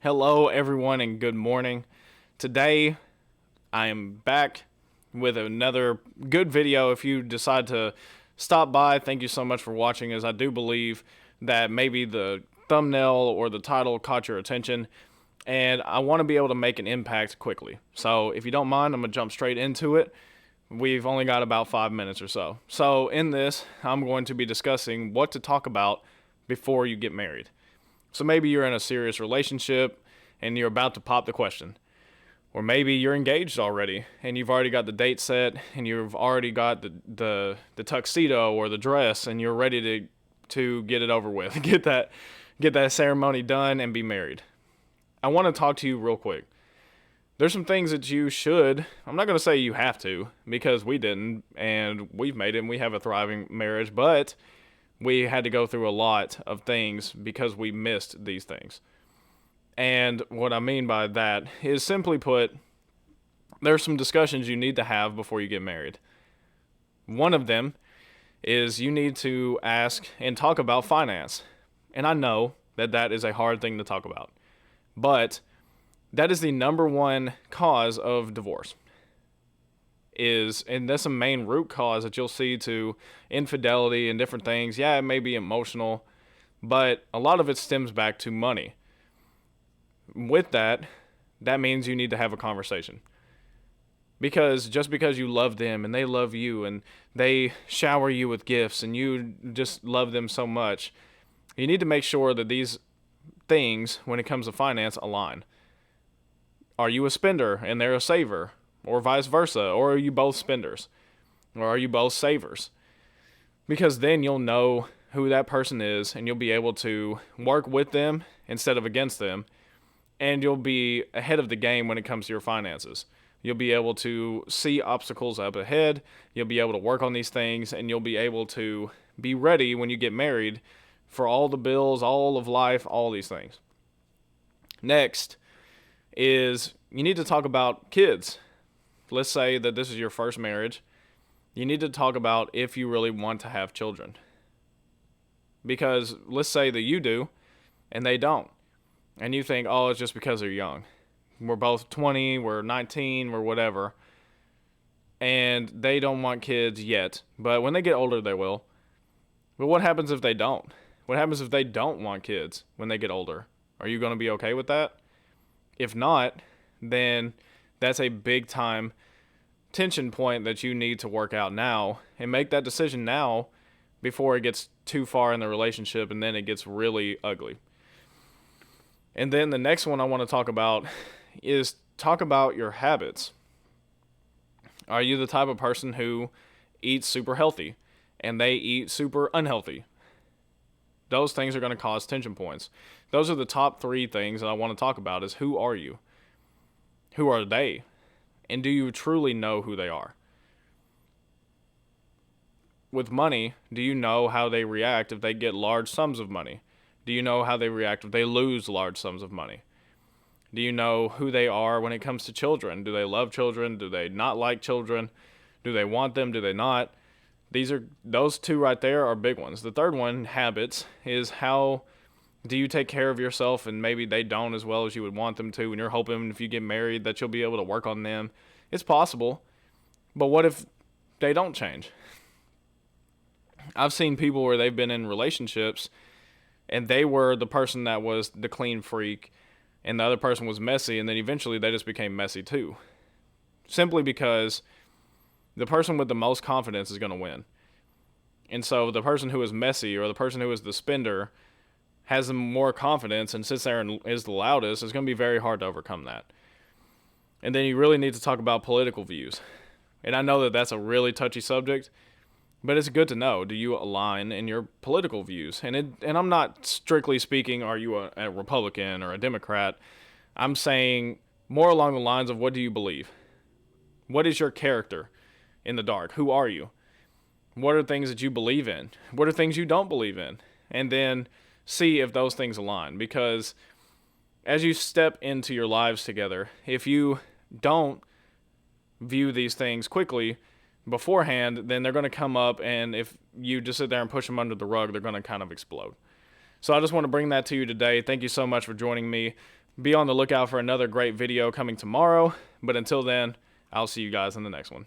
Hello, everyone, and good morning. Today, I am back with another good video. If you decide to stop by, thank you so much for watching, as I do believe that maybe the thumbnail or the title caught your attention, and I want to be able to make an impact quickly. So, if you don't mind, I'm going to jump straight into it. We've only got about 5 minutes or so. So, in this, I'm going to be discussing what to talk about before you get married. So maybe you're in a serious relationship and you're about to pop the question. Or maybe you're engaged already and you've already got the date set and you've already got the tuxedo or the dress and you're ready to get it over with. Get that ceremony done and be married. I want to talk to you real quick. There's some things that you should, I'm not going to say you have to, because we didn't and we've made it and we have a thriving marriage, but we had to go through a lot of things because we missed these things. And what I mean by that is, simply put, there's some discussions you need to have before you get married. One of them is you need to ask and talk about finance. And I know that that is a hard thing to talk about, but that is the number one cause of divorce. And that's a main root cause that you'll see to infidelity and different things. Yeah, it may be emotional, but a lot of it stems back to money. With that means you need to have a conversation. Because just because you love them and they love you and they shower you with gifts and you just love them so much, you need to make sure that these things, when it comes to finance, align. Are you a spender and they're a saver? Or vice versa? Or are you both spenders? Or are you both savers? Because then you'll know who that person is and you'll be able to work with them instead of against them. And you'll be ahead of the game when it comes to your finances. You'll be able to see obstacles up ahead. You'll be able to work on these things, and you'll be able to be ready when you get married for all the bills, all of life, all these things. Next is you need to talk about kids. Let's say that this is your first marriage. You need to talk about if you really want to have children. Because let's say that you do and they don't. And you think, oh, it's just because they're young. We're both 20, we're 19, we're whatever. And they don't want kids yet. But when they get older, they will. But what happens if they don't? What happens if they don't want kids when they get older? Are you going to be okay with that? If not, then that's a big time tension point that you need to work out now and make that decision now before it gets too far in the relationship and then it gets really ugly. And then the next one I want to talk about is talk about your habits. Are you the type of person who eats super healthy and they eat super unhealthy? Those things are going to cause tension points. Those are the top 3 things that I want to talk about is who are you? Who are they? And do you truly know who they are? With money, do you know how they react if they get large sums of money? Do you know how they react if they lose large sums of money? Do you know who they are when it comes to children? Do they love children? Do they not like children? Do they want them? Do they not? Those 2 right there are big ones. The third one, habits, is how do you take care of yourself, and maybe they don't as well as you would want them to, and you're hoping if you get married that you'll be able to work on them. It's possible, but what if they don't change? I've seen people where they've been in relationships and they were the person that was the clean freak and the other person was messy, and then eventually they just became messy too. Simply because the person with the most confidence is going to win. And so the person who is messy or the person who is the spender has more confidence and sits there and is the loudest. It's going to be very hard to overcome that. And then you really need to talk about political views. And I know that that's a really touchy subject, but it's good to know. Do you align in your political views? And I'm not strictly speaking, are you a Republican or a Democrat? I'm saying more along the lines of, what do you believe? What is your character in the dark? Who are you? What are things that you believe in? What are things you don't believe in? And then see if those things align. Because as you step into your lives together, if you don't view these things quickly beforehand, then they're going to come up, and if you just sit there and push them under the rug, they're going to kind of explode. So I just want to bring that to you today. Thank you so much for joining me Be on the lookout for another great video coming tomorrow. But until then, I'll see you guys in the next one.